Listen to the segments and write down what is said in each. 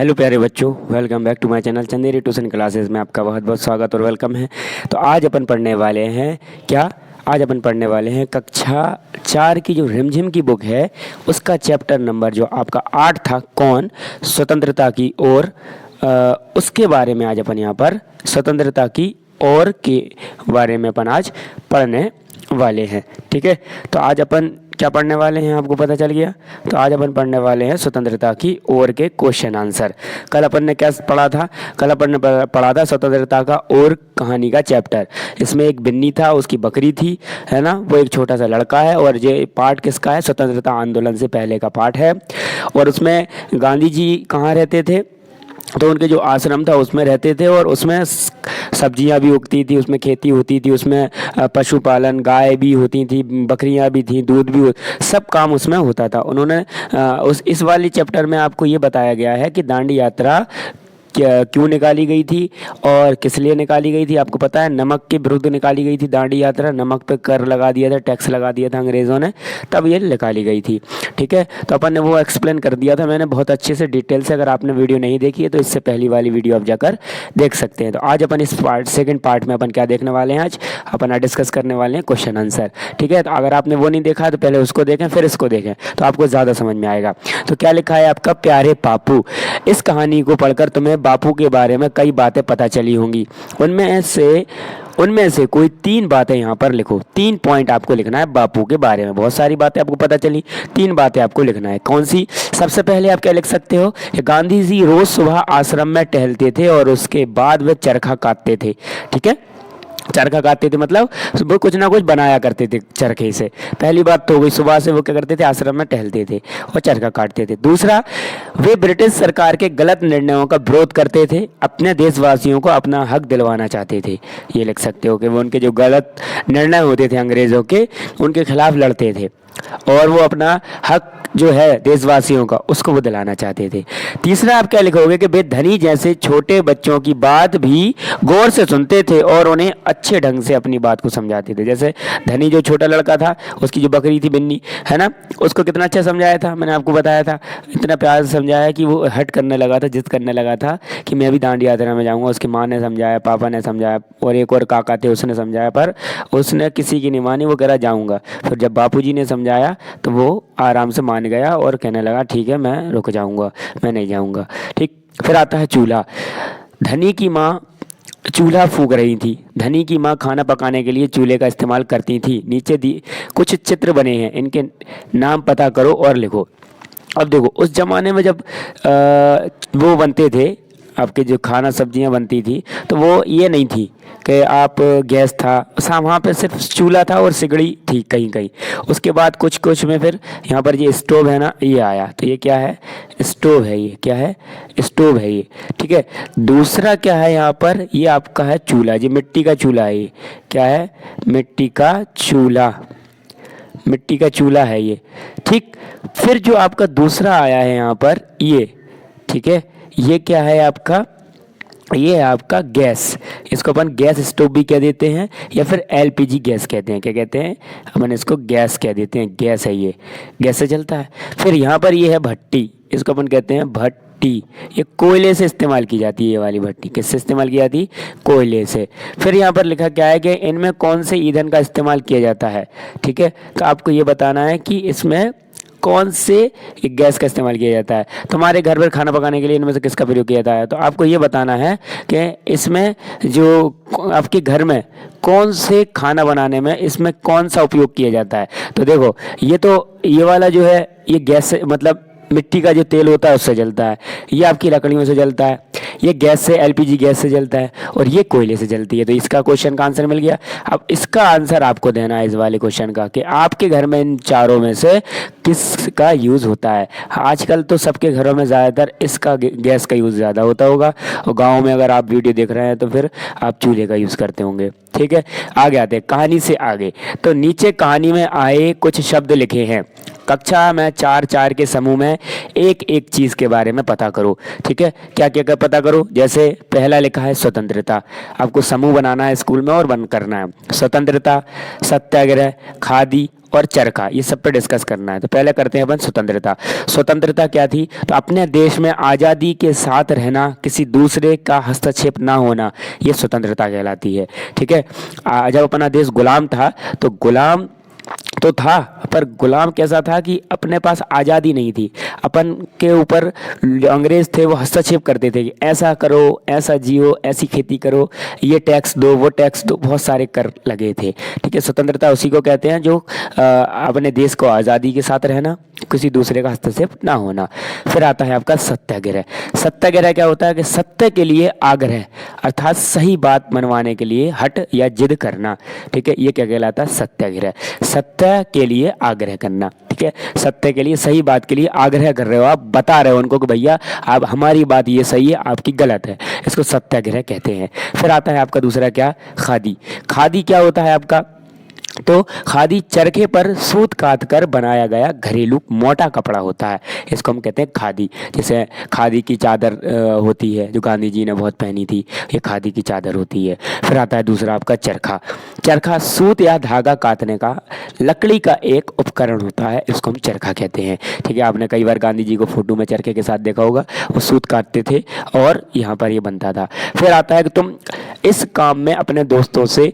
Hello प्यारे बच्चों, welcome back to my channel Chanderi tuition classes में आपका बहुत बहुत स्वागत और वेलकम है। तो आज अपन पढ़ने वाले हैं आज अपन पढ़ने वाले हैं कक्षा 4 की जो रिमझिम की बुक है उसका चैप्टर नंबर जो आपका 8 था, कौन स्वतंत्रता की ओर। उसके बारे में आज अपन यहाँ पर स्वतंत्रता की ओर के बारे में अपन आज पढ़ने वाले हैं। ठीक है, तो आज अपन क्या पढ़ने वाले हैं आपको पता चल गया। तो आज अपन पढ़ने वाले हैं स्वतंत्रता की ओर के क्वेश्चन आंसर। कल अपन ने क्या पढ़ा था? कल अपन ने पढ़ा था स्वतंत्रता का ओर कहानी का चैप्टर। इसमें एक बिन्नी था, उसकी बकरी थी, है ना, वो एक छोटा सा लड़का है। और ये पार्ट किसका है? स्वतंत्रता आंदोलन से पहले का पार्ट है। और उसमें गांधी जी कहाँ रहते थे? तो उनके जो आश्रम था उसमें रहते थे और उसमें सब्जियां भी उगती थी, उसमें खेती होती थी, उसमें पशुपालन, गाय भी होती थी, बकरियां भी थी, दूध भी, सब काम उसमें होता था। उन्होंने इस वाली चैप्टर में आपको ये बताया गया है कि दांडी यात्रा क्यों निकाली गई थी और किस लिए निकाली गई थी। आपको पता है नमक के विरुद्ध निकाली गई थी दांडी यात्रा। नमक पे कर लगा दिया था, टैक्स लगा दिया था अंग्रेज़ों ने, तब ये निकाली गई थी। ठीक है, तो अपन ने वो एक्सप्लेन कर दिया था मैंने बहुत अच्छे से, डिटेल से। अगर आपने वीडियो नहीं देखी है तो इससे पहली वाली वीडियो आप जाकर देख सकते हैं। तो आज अपन इस सेकेंड पार्ट में अपन क्या देखने वाले हैं? आज अपन डिस्कस करने वाले हैं क्वेश्चन आंसर। ठीक है, तो अगर आपने वो नहीं देखा तो पहले उसको देखें फिर इसको देखें तो आपको ज़्यादा समझ में आएगा। तो क्या लिखा है आपका? प्यारे बापू। इस कहानी को पढ़कर तुम्हें बापू के बारे में कई बातें पता चली होंगी। उनमें से कोई 3 बातें यहाँ पर लिखो। 3 पॉइंट आपको लिखना है बापू के बारे में। बहुत सारी बातें आपको पता चली, 3 बातें आपको लिखना है। कौन सी? सबसे पहले आप क्या लिख सकते हो? गांधी जी रोज सुबह आश्रम में टहलते थे और उसके बाद वे चरखा काटते थे। ठीक है, चरखा काटते थे मतलब वो कुछ ना कुछ बनाया करते थे चरखे से। पहली बात तो वही, सुबह से वो क्या करते थे? आश्रम में टहलते थे और चरखा काटते थे। दूसरा, वे ब्रिटिश सरकार के गलत निर्णयों का विरोध करते थे, अपने देशवासियों को अपना हक दिलवाना चाहते थे। ये लिख सकते हो कि वो उनके जो गलत निर्णय होते थे अंग्रेज़ों के, उनके खिलाफ लड़ते थे और वो अपना हक जो है देशवासियों का उसको वो दिलाना चाहते थे। तीसरा आप क्या लिखोगे कि वे धनी जैसे छोटे बच्चों की बात भी गौर से सुनते थे और उन्हें अच्छे ढंग से अपनी बात को समझाते थे। जैसे धनी जो छोटा लड़का था, उसकी जो बकरी थी बिन्नी, है ना, उसको कितना अच्छा समझाया था, मैंने आपको बताया था। इतना प्यार से समझाया कि वो हट करने लगा था, जिद करने लगा था कि मैं भी दांडी यात्रा में जाऊँगा। उसकी माँ ने समझाया, पापा ने समझाया और एक और काका थे उसने समझाया, पर उसने किसी की नहीं मानी। वो कह रहा जाऊँगा। फिर जब बापूजी ने समझाया तो वो आराम से मान गया और कहने लगा ठीक है मैं रुक जाऊंगा, मैं नहीं जाऊंगा। ठीक, फिर आता है चूल्हा। धनी की माँ चूल्हा फूंक रही थी। धनी की माँ खाना पकाने के लिए चूल्हे का इस्तेमाल करती थी। नीचे कुछ चित्र बने हैं, इनके नाम पता करो और लिखो। अब देखो उस जमाने में जब वो बनते थे, आपके जो खाना सब्जियां बनती थी, तो वो ये नहीं थी कि आप गैस था, वहाँ पे सिर्फ चूल्हा था और सिगड़ी थी कहीं कहीं। उसके बाद कुछ कुछ में फिर यहाँ पर ये स्टोव है ना, ये आया। तो ये क्या है? स्टोव है। ये क्या है? स्टोव है ये। ठीक है, दूसरा क्या है यहाँ पर? ये आपका है चूल्हा, जी मिट्टी का चूल्हा है। ये क्या है? मिट्टी का चूल्हा। मिट्टी का चूल्हा है ये। ठीक, फिर जो आपका दूसरा आया है यहाँ पर ये, ठीक है, ये क्या है आपका? ये है आपका गैस। इसको अपन गैस स्टोव भी कह देते हैं या फिर एलपीजी गैस कहते हैं। क्या कहते हैं? अपन इसको गैस कह देते हैं। गैस है ये, गैस से चलता है। फिर यहाँ पर ये है भट्टी, इसको अपन कहते हैं भट्टी। ये कोयले से इस्तेमाल की जाती है। ये वाली भट्टी किससे इस्तेमाल की जाती? कोयले से। फिर यहाँ पर लिखा क्या है कि इनमें कौन से ईंधन का इस्तेमाल किया जाता है। ठीक है, तो आपको ये बताना है कि इसमें कौन से गैस का इस्तेमाल किया जाता है। तुम्हारे घर पर खाना पकाने के लिए इनमें से किसका प्रयोग किया जाता है? तो आपको ये बताना है कि इसमें जो आपके घर में कौन से खाना बनाने में इसमें कौन सा उपयोग किया जाता है। तो देखो ये वाला जो है ये गैस से, मतलब मिट्टी का जो तेल होता है उससे जलता है। ये आपकी लकड़ियों से जलता है। ये गैस से, एलपीजी गैस से जलता है और ये कोयले से जलती है। तो इसका क्वेश्चन का आंसर मिल गया। अब इसका आंसर आपको देना है इस वाले क्वेश्चन का कि आपके घर में इन चारों में से किसका यूज़ होता है। आजकल तो सबके घरों में ज़्यादातर इसका गैस का यूज़ ज़्यादा होता होगा और गाँव में अगर आप वीडियो देख रहे हैं तो फिर आप चूल्हे का यूज़ करते होंगे। ठीक है, आगे आते हैं कहानी से आगे। तो नीचे कहानी में आए कुछ शब्द लिखे हैं। कक्षा में 4-4 के समूह में एक एक चीज़ के बारे में पता करो। ठीक है, क्या क्या पता करो? जैसे पहला लिखा है स्वतंत्रता। आपको समूह बनाना है स्कूल में और बंद करना है। स्वतंत्रता, सत्याग्रह, खादी और चरखा, ये सब पे डिस्कस करना है। तो पहले करते हैं अपन स्वतंत्रता। स्वतंत्रता क्या थी? तो अपने देश में आज़ादी के साथ रहना, किसी दूसरे का हस्तक्षेप ना होना, ये स्वतंत्रता कहलाती है। ठीक है। जब अपना देश गुलाम था तो गुलाम तो था, पर गुलाम कैसा था कि अपने पास आज़ादी नहीं थी, अपन के ऊपर जो अंग्रेज थे वो हस्तक्षेप करते थे कि ऐसा करो, ऐसा जियो, ऐसी खेती करो, ये टैक्स दो, वो टैक्स दो, बहुत सारे कर लगे थे। ठीक है। स्वतंत्रता उसी को कहते हैं जो अपने देश को आज़ादी के साथ रहना, किसी दूसरे का हस्तक्षेप ना होना। फिर आता है आपका सत्याग्रह। सत्याग्रह क्या होता है कि सत्य के लिए आग्रह, अर्थात सही बात मनवाने के लिए हट या जिद करना। ठीक है। ये क्या कहलाता है? सत्याग्रह। सत्य के लिए आग्रह करना। ठीक है। सत्य के लिए, सही बात के लिए आग्रह कर रहे हो, आप बता रहे हो उनको कि भैया आप हमारी बात ये सही है, आपकी गलत है, इसको सत्याग्रह कहते हैं। फिर आता है आपका दूसरा क्या? खादी। खादी क्या होता है आपका? तो खादी चरखे पर सूत काट कर बनाया गया घरेलू मोटा कपड़ा होता है, इसको हम कहते हैं खादी। जैसे खादी की चादर होती है जो गांधी जी ने बहुत पहनी थी, ये खादी की चादर होती है। फिर आता है दूसरा आपका चरखा। चरखा सूत या धागा काटने का लकड़ी का एक उपकरण होता है, इसको हम चरखा कहते हैं। ठीक है। आपने कई बार गांधी जी को फोटो में चरखे के साथ देखा होगा, वो सूत काटते थे और यहाँ पर ये बनता था। फिर आता है कि तुम इस काम में अपने दोस्तों से,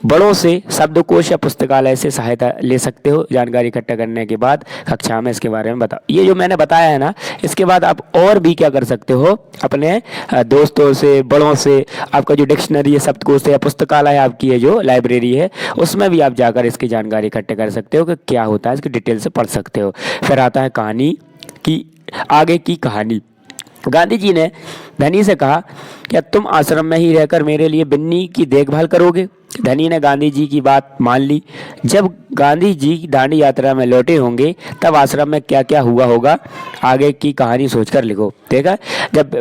बड़ों से शब्दकोश या पुस्तकालय से सहायता ले सकते हो। जानकारी इकट्ठा करने के बाद कक्षा में इसके बारे में बताओ। ये जो मैंने बताया है ना, इसके बाद आप और भी क्या कर सकते हो, अपने दोस्तों से, बड़ों से, आपका जो डिक्शनरी है, शब्दकोश है, या पुस्तकालय आपकी है जो लाइब्रेरी है, उसमें भी आप जाकर इसकी जानकारी इकट्ठा कर सकते हो कि क्या होता है, इसकी डिटेल से पढ़ सकते हो। फिर आता है कहानी की, आगे की कहानी। गांधी जी ने धनी से कहा, क्या तुम आश्रम में ही रहकर मेरे लिए बिन्नी की देखभाल करोगे? धनी ने गांधी जी की बात मान ली। जब गांधी जी दांडी यात्रा में लौटे होंगे तब आश्रम में क्या क्या हुआ होगा, आगे की कहानी सोचकर लिखो। देखा, जब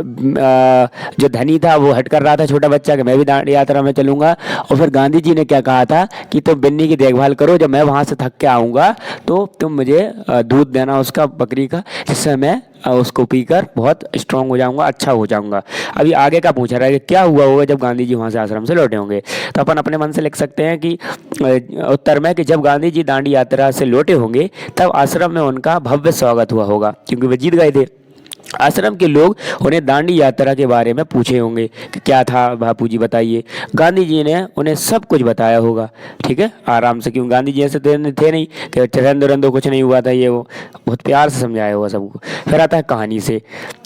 जो धनी था वो हट कर रहा था, छोटा बच्चा, कि मैं भी दांडी यात्रा में चलूंगा, और फिर गांधी जी ने क्या कहा था कि तुम बिन्नी की देखभाल करो, जब मैं वहाँ से थक के आऊँगा तो तुम मुझे दूध देना उसका, बकरी का, जिससे मैं उसको पीकर बहुत स्ट्रांग हो जाऊंगा, अच्छा हो जाऊंगा। अभी आगे का पूछ रहा है कि क्या हुआ होगा जब गांधी जी वहाँ से आश्रम से लौटे होंगे। तो अपन अपने मन से लिख सकते हैं कि उत्तर में कि जब गांधी जी दांडी यात्रा से लौटे होंगे तब आश्रम में उनका भव्य स्वागत हुआ होगा, क्योंकि वे जीत गए थे। आश्रम के लोग उन्हें दांडी यात्रा के बारे में पूछे होंगे कि क्या था बापू जी बताइए। गांधी जी ने उन्हें सब कुछ बताया होगा। ठीक है, आराम से, क्यों गांधी जी ऐसे थे नहीं कि ठरंदो रंदो कुछ नहीं हुआ था, ये वो बहुत प्यार से समझाया होगा सबको। फिर आता है कहानी से।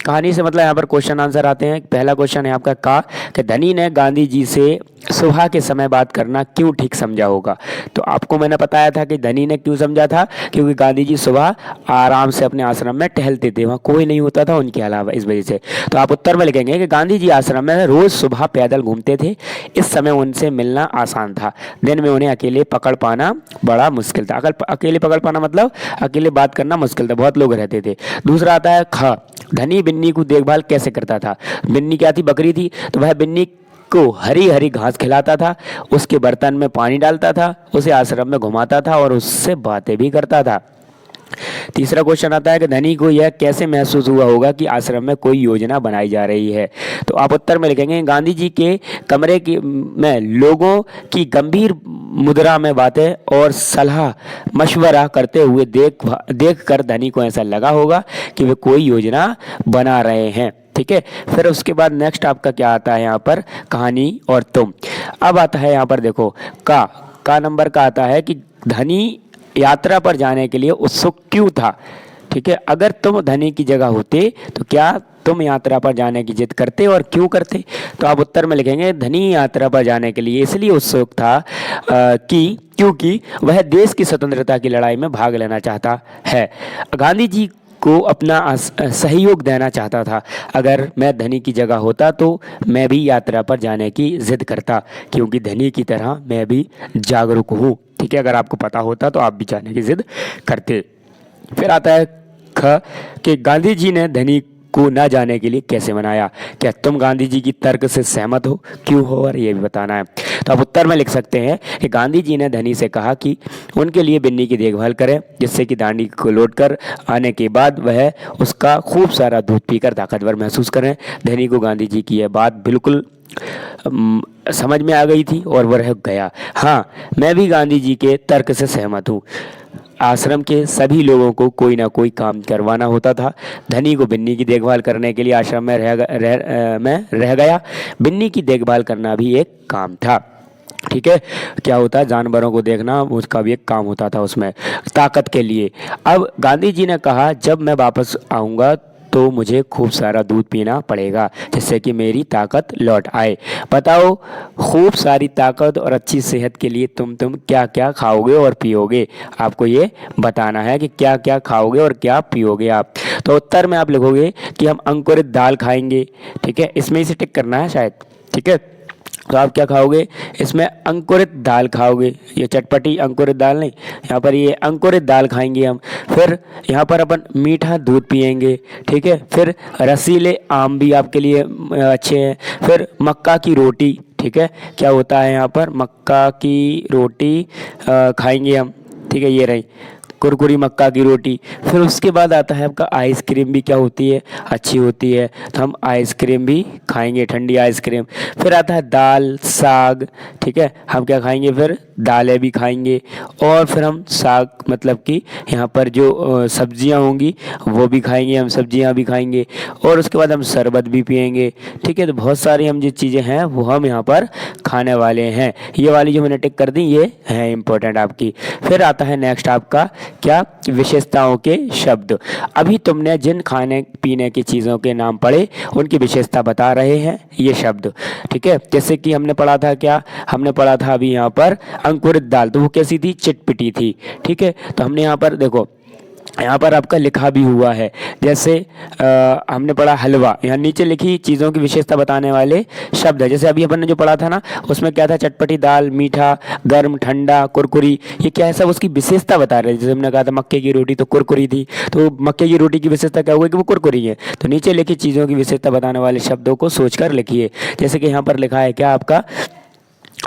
कहानी से मतलब यहाँ पर क्वेश्चन आंसर आते हैं। पहला क्वेश्चन है आपका का, कि धनी ने गांधी जी से सुबह के समय बात करना क्यों ठीक समझा होगा। तो आपको मैंने बताया था कि धनी ने क्यों समझा था, क्योंकि गांधी जी सुबह आराम से अपने आश्रम में टहलते थे, वहाँ कोई नहीं होता था उनके अलावा, इस वजह से। तो आप उत्तर में लिखेंगे कि गांधी जी आश्रम में रोज सुबह पैदल घूमते थे, इस समय उनसे मिलना आसान था, दिन में उन्हें अकेले पकड़ पाना बड़ा मुश्किल था। अकेले पकड़ पाना मतलब अकेले बात करना मुश्किल था, बहुत लोग रहते थे। दूसरा आता है ख, धनी बिन्नी को देखभाल कैसे करता था। बिन्नी क्या थी? बकरी थी। तो वह बिन्नी को हरी हरी घास खिलाता था, उसके बर्तन में पानी डालता था, उसे आश्रम में घुमाता था और उससे बातें भी करता था। तीसरा क्वेश्चन आता है कि धनी को यह कैसे महसूस हुआ होगा कि आश्रम में कोई योजना बनाई जा रही है। तो आप उत्तर में लिखेंगे गांधी जी के कमरे की में लोगों की गंभीर मुद्रा में बातें और सलाह मशवरा करते हुए देख कर धनी को ऐसा लगा होगा कि वे कोई योजना बना रहे हैं। ठीक है। फिर उसके बाद नेक्स्ट आपका क्या आता है यहाँ पर, कहानी और तुम। अब आता है यहाँ पर देखो का नंबर का आता है कि धनी यात्रा पर जाने के लिए उत्सुक क्यों था। ठीक है, अगर तुम धनी की जगह होते तो क्या तुम यात्रा पर जाने की जिद करते और क्यों करते। तो आप उत्तर में लिखेंगे धनी यात्रा पर जाने के लिए इसलिए उत्सुक था क्योंकि वह देश की स्वतंत्रता की लड़ाई में भाग लेना चाहता है, गांधी जी को अपना सहयोग देना चाहता था। अगर मैं धनी की जगह होता तो मैं भी यात्रा पर जाने की जिद करता, क्योंकि धनी की तरह मैं भी जागरूक हूँ। ठीक है, अगर आपको पता होता तो आप भी जाने की जिद करते। फिर आता है ख, कि गांधी जी ने धनी को न जाने के लिए कैसे मनाया। क्या तुम गांधी जी की तर्क से सहमत हो, क्यों हो, और ये भी बताना है। तो आप उत्तर में लिख सकते हैं कि गांधी जी ने धनी से कहा कि उनके लिए बिन्नी की देखभाल करें, जिससे कि दांडी को लौट कर आने के बाद वह उसका खूब सारा दूध पीकर ताकतवर महसूस करें। धनी को गांधी जी की यह बात बिल्कुल समझ में आ गई थी और वह रह गया। हाँ, मैं भी गांधी जी के तर्क से सहमत हूँ। आश्रम के सभी लोगों को कोई ना कोई काम करवाना होता था। धनी को बिन्नी की देखभाल करने के लिए आश्रम में रह गया। बिन्नी की देखभाल करना भी एक काम था। ठीक है, क्या होता है, जानवरों को देखना उसका भी एक काम होता था उसमें, ताकत के लिए। अब गांधी जी ने कहा जब मैं वापस आऊँगा तो मुझे खूब सारा दूध पीना पड़ेगा जिससे कि मेरी ताकत लौट आए। बताओ, खूब सारी ताकत और अच्छी सेहत के लिए तुम क्या क्या खाओगे और पियोगे? आपको ये बताना है कि क्या क्या खाओगे और क्या पियोगे आप। तो उत्तर में आप लिखोगे कि हम अंकुरित दाल खाएंगे। ठीक है, इसमें इसे टिक करना है शायद। ठीक है, तो आप क्या खाओगे? इसमें अंकुरित दाल खाओगे। ये चटपटी अंकुरित दाल नहीं, यहाँ पर ये अंकुरित दाल खाएंगे हम। फिर यहाँ पर अपन मीठा दूध पिएंगे। ठीक है, फिर रसीले आम भी आपके लिए अच्छे हैं। फिर मक्का की रोटी। ठीक है, क्या होता है यहाँ पर, मक्का की रोटी खाएंगे हम। ठीक है, ये रही कुरकुरी मक्का की रोटी। फिर उसके बाद आता है आपका आइसक्रीम भी क्या होती है, अच्छी होती है, तो हम आइसक्रीम भी खाएंगे, ठंडी आइसक्रीम। फिर आता है दाल साग। ठीक है, हम क्या खाएंगे, फिर दालें भी खाएंगे। और फिर हम साग मतलब कि यहाँ पर जो सब्जियाँ होंगी वो भी खाएंगे, हम सब्जियाँ भी खाएंगे। और उसके बाद हम शरबत भी पिएंगे। ठीक है, तो बहुत सारी हम जो चीज़ें हैं वो हम यहाँ पर खाने वाले हैं। ये वाली जो मैंने टिक कर दी ये है इम्पोर्टेंट आपकी। फिर आता है नेक्स्ट आपका क्या, विशेषताओं के शब्द। अभी तुमने जिन खाने पीने की चीज़ों के नाम पढ़े उनकी विशेषता बता रहे हैं ये शब्द। ठीक है, जैसे कि हमने पढ़ा था, क्या हमने पढ़ा था अभी यहाँ पर अंकुरित दाल, तो वो कैसी थी, चिटपिटी थी। ठीक है, तो हमने यहाँ पर देखो, यहाँ पर आपका लिखा भी हुआ है। जैसे हमने पढ़ा हलवा, यहाँ नीचे लिखी चीज़ों की विशेषता बताने वाले शब्द है। जैसे अभी अपन ने जो पढ़ा था ना, उसमें क्या था, चटपटी दाल, मीठा, गर्म, ठंडा, कुरकुरी, ये क्या है, सब उसकी विशेषता बता रहे हैं। जैसे हमने कहा था मक्के की रोटी तो कुरकुरी थी, तो मक्के की रोटी की विशेषता क्या होगी कि वो कुरकुरी है। तो नीचे लिखी चीज़ों की विशेषता बताने वाले शब्दों को सोचकर लिखिए। जैसे कि यहाँ पर लिखा है क्या, आपका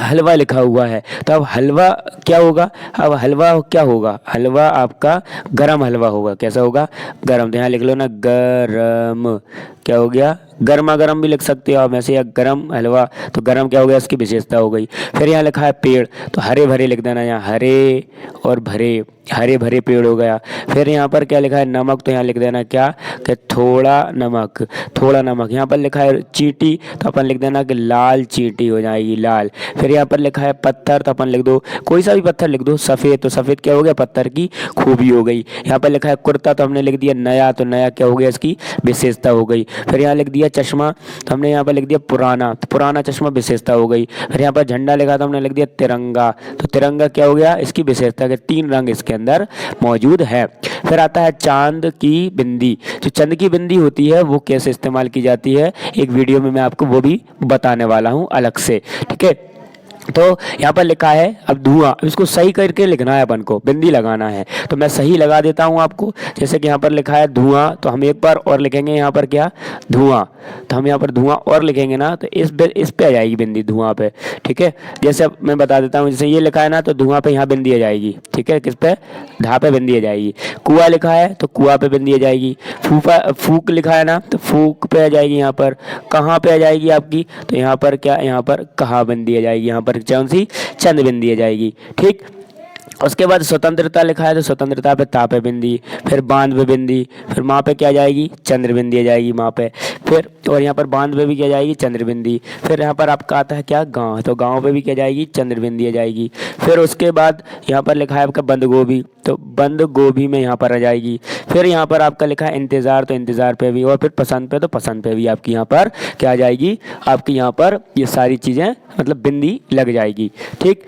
हलवा लिखा हुआ है, तो अब हलवा क्या होगा, अब हलवा क्या होगा, हलवा आपका गरम हलवा होगा। कैसा होगा, गरम। तो यहाँ लिख लो ना, गरम, क्या हो गया, गर्मा गर्म भी लिख सकते हो आप ऐसे, या गरम हलवा, तो गरम क्या हो गया, इसकी विशेषता हो गई। फिर यहाँ लिखा है पेड़, तो हरे भरे लिख देना, यहाँ हरे और भरे, हरे भरे पेड़ हो गया। फिर यहाँ पर क्या लिखा है, नमक, तो यहाँ लिख देना क्या, कि थोड़ा नमक, थोड़ा नमक। यहाँ पर लिखा है चींटी, तो अपन लिख देना कि लाल चींटी हो जाएगी, लाल। फिर यहाँ पर लिखा है पत्थर, तो अपन लिख दो कोई सा भी पत्थर लिख दो। सफ़ेद, तो सफ़ेद क्या हो गया, पत्थर की खूबी हो गई। यहाँ पर लिखा है कुर्ता, तो हमने लिख दिया नया, तो नया क्या हो गया, इसकी विशेषता हो गई। फिर यहाँ लिख दिया चश्मा, तो हमने यहाँ पर लिख दिया पुराना, तो पुराना चश्मा विशेषता हो गई। फिर यहाँ पर झंडा लिखा, तो हमने लिख दिया तिरंगा, तो तिरंगा क्या हो गया, इसकी विशेषता के 3 रंग इसके अंदर मौजूद है। फिर आता है चांद की बिंदी, जो चंद की बिंदी होती है वो कैसे इस्तेमाल की जाती है, एक वीडियो में मैं आपको वो भी बताने वाला हूँ अलग से। ठीक है, तो यहाँ पर लिखा है अब धुआं, इसको सही करके लिखना है, अपन को बिंदी लगाना है, तो मैं सही लगा देता हूँ आपको। जैसे कि यहाँ पर लिखा है धुआं, तो हम एक बार और लिखेंगे यहाँ पर क्या, धुआं, तो हम यहाँ पर धुआं और लिखेंगे ना, तो इस पे आ जाएगी बिंदी, धुआं पे। ठीक है, जैसे अब मैं बता देता हूँ, जैसे ये लिखा है ना, तो धुआं पे यहाँ बिंदी आ जाएगी। ठीक है, किस पे, धा पे बिंदी आ जाएगी। कुआं लिखा है, तो कुआं पे बिंदी आ जाएगी। फूक लिखा है ना, तो फूक पे आ जाएगी। यहाँ पर कहाँ पे आ जाएगी आपकी, तो यहाँ पर क्या, यहाँ पर कहाँ बिंदी आ जाएगी, यहाँ पर कौन सी, चंद बिंदी आ जाएगी। ठीक, उसके बाद स्वतंत्रता लिखा है, तो स्वतंत्रता पे ता पे बिंदी, फिर बांध पे बिंदी, फिर माँ पे क्या आ जाएगी, चंद्र बिंदी आ जाएगी माँ पे। फिर और यहाँ पर बांध पे भी क्या जाएगी, चंद्र बिंदी। फिर यहाँ पर आपका आता है क्या, गांव, तो गांव पे भी क्या जाएगी, चंद्र बिंदी आ जाएगी। फिर उसके बाद यहाँ पर लिखा है आपका बंद गोभी, तो बंद गोभी में यहाँ पर आ जाएगी। फिर यहाँ पर आपका लिखा है इंतज़ार, तो इंतज़ार पे भी। और फिर पसंद पे, तो पसंद पे भी आपकी यहाँ पर क्या आ जाएगी, आपकी यहाँ पर ये सारी चीज़ें मतलब बिंदी लग जाएगी। ठीक,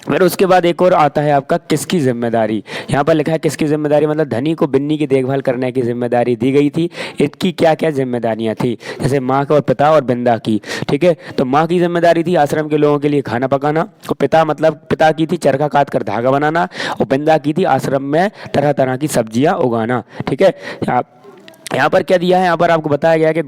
फिर उसके बाद एक और आता है आपका किसकी जिम्मेदारी। यहाँ पर लिखा है किसकी जिम्मेदारी, मतलब धनी को बिन्नी की देखभाल करने की जिम्मेदारी दी गई थी। इसकी क्या क्या जिम्मेदारियाँ थी, जैसे माँ और पिता और बिंदा की। ठीक है, तो माँ की जिम्मेदारी थी आश्रम के लोगों के लिए खाना पकाना, और पिता मतलब पिता की थी चरखा काट कर धागा बनाना, और बिंदा की थी आश्रम में तरह तरह की सब्जियाँ उगाना। ठीक है, यहाँ पर क्या दिया है, यहाँ पर आपको बताया गया है कि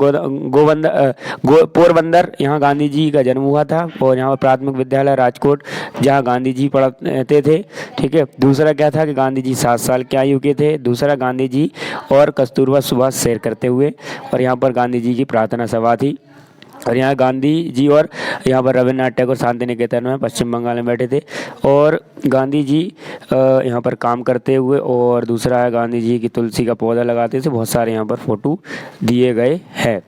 पोरबंदर यहाँ गांधी जी का जन्म हुआ था, और यहाँ पर प्राथमिक विद्यालय राजकोट जहाँ गांधी जी पढ़ते थे। ठीक है, दूसरा क्या था कि गांधी जी 7 साल की आयु के थे। दूसरा, गांधी जी और कस्तूरबा सुभाष सैर करते हुए, और यहाँ पर गांधी जी की प्रार्थना सभा थी। और यहाँ गांधी जी और यहाँ पर रविन्द्रनाथ टैगोर शांति निकेतन में पश्चिम बंगाल में बैठे थे और गांधी जी यहाँ पर काम करते हुए, और दूसरा है गांधी जी की तुलसी का पौधा लगाते थे। बहुत सारे यहाँ पर फोटो दिए गए हैं।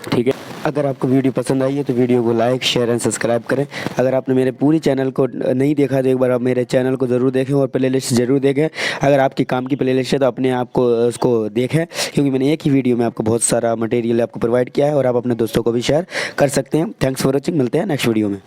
ठीक है, अगर आपको वीडियो पसंद आई है तो वीडियो को लाइक शेयर एंड सब्सक्राइब करें। अगर आपने मेरे पूरी चैनल को नहीं देखा तो एक बार आप मेरे चैनल को ज़रूर देखें और प्लेलिस्ट ज़रूर देखें। अगर आपकी काम की प्लेलिस्ट है तो अपने आप को उसको देखें, क्योंकि मैंने एक ही वीडियो में आपको बहुत सारा मटेरियल आपको प्रोवाइड किया है और आप अपने दोस्तों को भी शेयर कर सकते हैं। थैंक्स फॉर वॉचिंग, मिलते हैं नेक्स्ट वीडियो में।